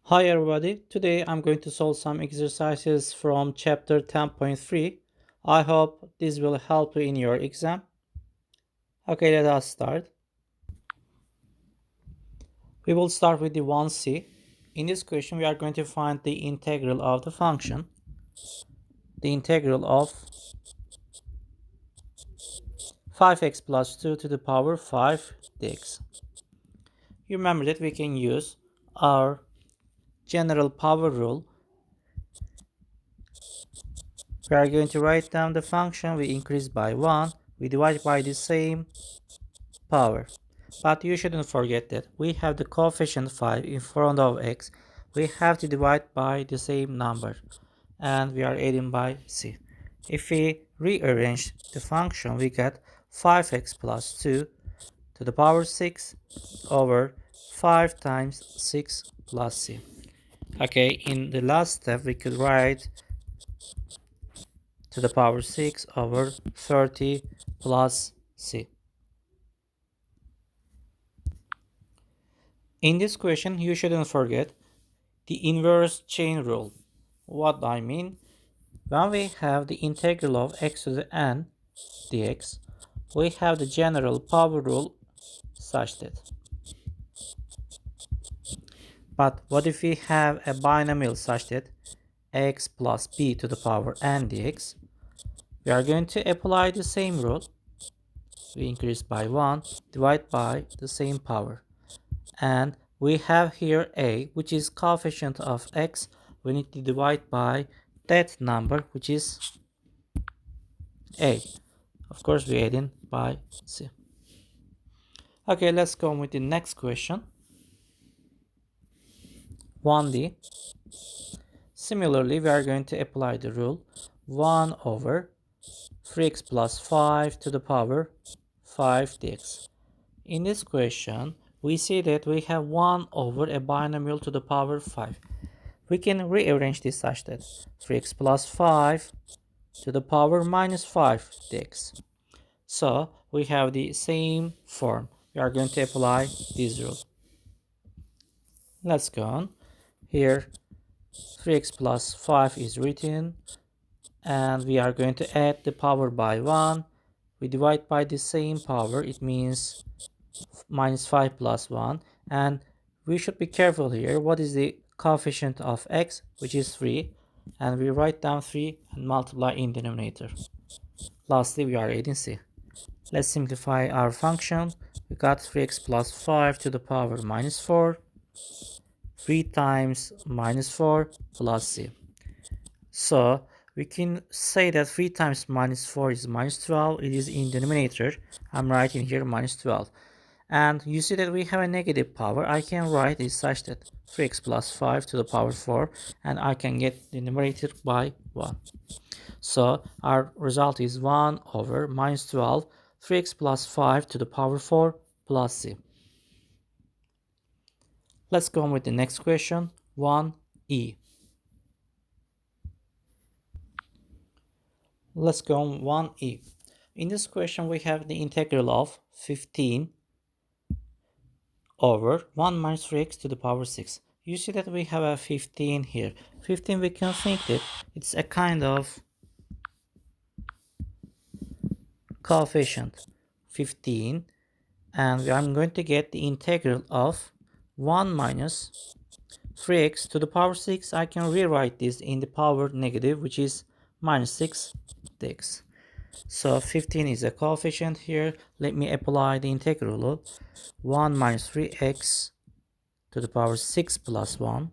Hi everybody, today I'm going to solve some exercises from chapter 10.3. I hope this will help you in your exam. Okay, let us start. We will start with the 1c. In this question, we are going to find the integral of the function. The integral of 5x plus 2 to the power 5 dx. You remember that we can use our general power rule. We are going to write down the function, we increase by 1, we divide by the same power. But you shouldn't forget that we have the coefficient 5 in front of x. We have to divide by the same number. And we are adding by c. If we rearrange the function, we get 5x plus 2 to the power 6 over 5 times 6 plus c. Okay, in the last step, we could write to the power 6 over 30 plus c. In this question, you shouldn't forget the inverse chain rule. What I mean, when we have the integral of x to the n dx, we have the general power rule such that. But what if we have a binomial such that x plus b to the power n dx? We are going to apply the same rule. We increase by 1, divide by the same power. And we have here a, which is coefficient of x. We need to divide by that number, which is a. Of course, we add in by c. Okay, let's go with the next question. 1d. Similarly, we are going to apply the rule 1 over 3x plus 5 to the power 5 dx. In this question, we see that we have 1 over a binomial to the power 5. We can rearrange this such that 3x plus 5 to the power minus 5 dx. So we have the same form. We are going to apply this rule. Let's go on. Here 3x plus 5 is written and we are going to add the power by 1. We divide by the same power, it means minus 5 plus 1, and we should be careful here. What is the coefficient of x, which is 3, and we write down 3 and multiply in denominator. Lastly, we are adding c. Let's simplify our function. We got 3x plus 5 to the power minus 4, 3 times minus 4 plus c. So we can say that 3 times minus 4 is minus 12. It is in denominator. I'm writing here minus 12. And you see that we have a negative power. I can write it such that 3x plus 5 to the power 4. And I can get the numerator by 1. So our result is 1 over minus 12. 3x plus 5 to the power 4 plus c. Let's go on with the next question. 1e. Let's go on 1e. In this question, we have the integral of 15 over 1 minus 3x to the power 6. You see that we have a 15 here. 15, we can think that it's a kind of coefficient 15, and I'm going to get the integral of 1 minus 3x to the power 6. I can rewrite this in the power negative, which is minus 6 dx. So 15 is a coefficient here. Let me apply the integral of 1 minus 3x to the power 6 plus 1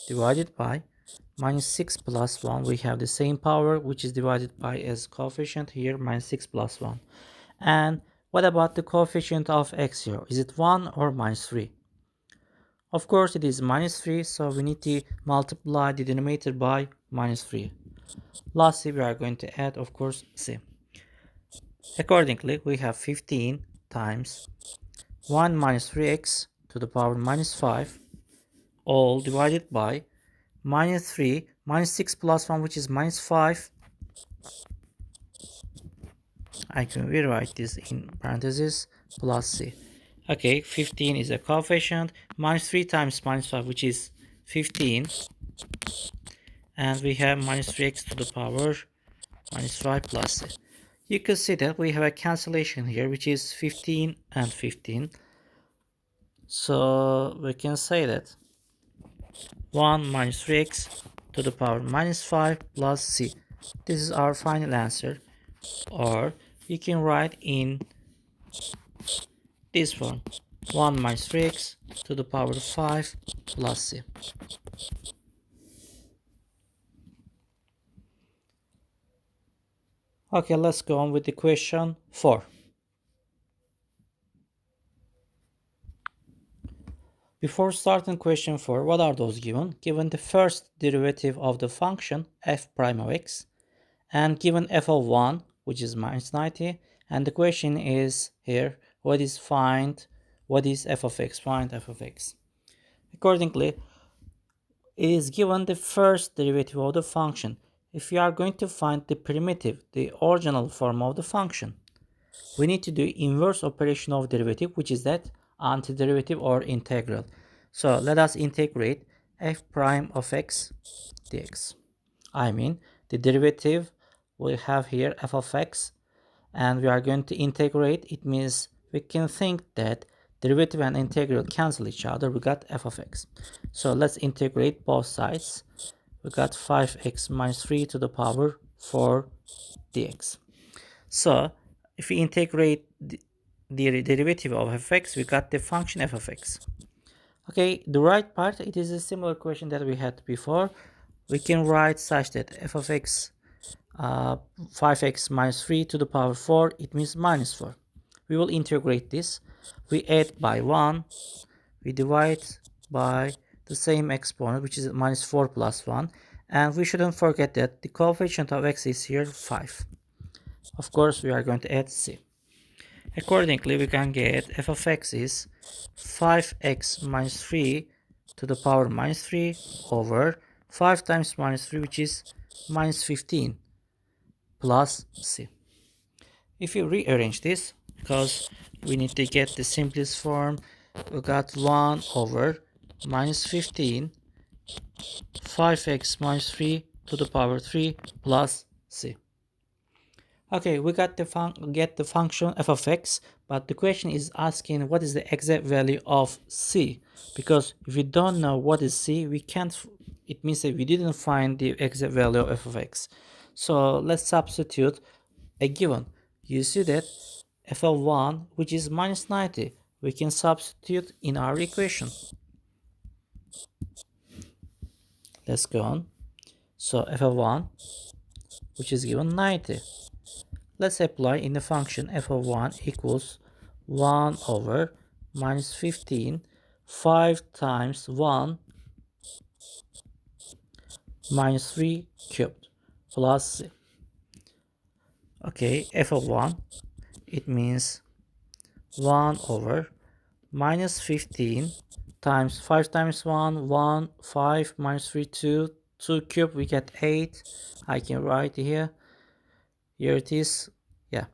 divided by minus 6 plus 1. We have the same power, which is divided by as coefficient here, minus 6 plus 1. And what about the coefficient of x here? Is it 1 or minus 3? Of course, it is minus 3, so we need to multiply the denominator by minus 3. Lastly, we are going to add, of course, c. Accordingly, we have 15 times 1 minus 3x to the power minus 5, all divided by minus 3, minus 6 plus 1, which is minus 5. I can rewrite this in parentheses, plus c. Okay, 15 is a coefficient, minus 3 times minus 5, which is 15, and we have minus 3x to the power minus 5 plus c. You can see that we have a cancellation here, which is 15 and 15. So we can say that 1 minus 3x to the power minus 5 plus c. This is our final answer. Or you can write in this form: 1 minus 3x to the power 5 plus c. Okay, let's go on with the question 4. Before starting question 4, what are those given? Given the first derivative of the function f prime of x, and given f of 1, which is minus 90, and the question is here, what is f of x? Find f of x. Accordingly, it is given the first derivative of the function. If we are going to find the primitive, the original form of the function, we need to do inverse operation of derivative, which is that antiderivative or integral. So let us integrate f prime of x dx. I mean, the derivative we have here f of x, and we are going to integrate. It means we can think that derivative and integral cancel each other. We got f of x. So let's integrate both sides. We got 5x minus 3 to the power 4 dx. So if we integrate the derivative of fx, we got the function f of x. Okay, the right part, it is a similar question that we had before. We can write such that f of x 5x minus 3 to the power 4, it means minus 4. We will integrate this. We add by 1. We divide by the same exponent, which is minus 4 plus 1. And we shouldn't forget that the coefficient of x is here 5. Of course, we are going to add c. Accordingly, we can get f of x is 5x minus 3 to the power minus 3 over 5 times minus 3, which is minus 15 plus c. If you rearrange this, because we need to get the simplest form, we got 1 over minus 15 5x minus 3 to the power 3 plus c. Okay, we got the function f of x, but the question is asking what is the exact value of c, because if we don't know what is c, we can't, it means that we didn't find the exact value of f of x. So let's substitute a given. You see that f of 1, which is minus 90, we can substitute in our equation. Let's go on. So f of 1, which is given 90. Let's apply in the function f of 1 equals 1 over minus 15 5 times 1 minus 3 cubed plus c. Okay, f of 1, it means 1 over minus 15 times 5 times 1, 1, 5 minus 3, 2, 2 cubed, we get 8. I can write here it is, yeah,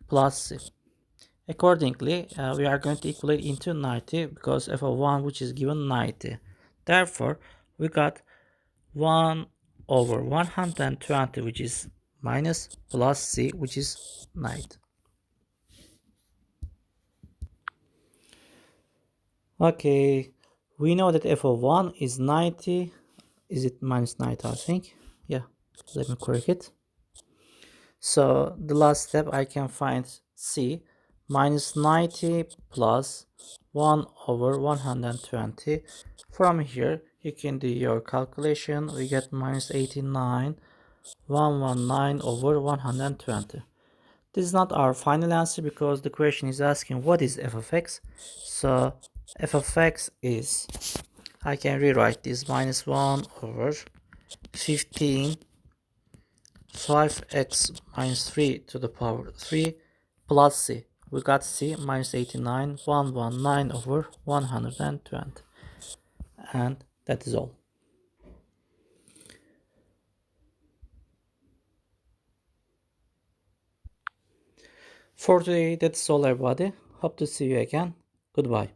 plus c. Accordingly, we are going to equate into 90 because f of 1, which is given 90. Therefore, we got 1 over 120, which is minus, plus c, which is 90. Okay, we know that f of 1 is 90. Is it minus 90, I think? Yeah, let me correct it. So the last step, I can find c. Minus 90 plus 1 over 120. From here, you can do your calculation. We get minus 89, 119 over 120. This is not our final answer because the question is asking what is f of x. So f of x is, I can rewrite this, minus 1 over 15 5x minus 3 to the power 3 plus c. We got c minus 89, 119 over 120. And that is all. For today, that's all everybody. Hope to see you again. Goodbye.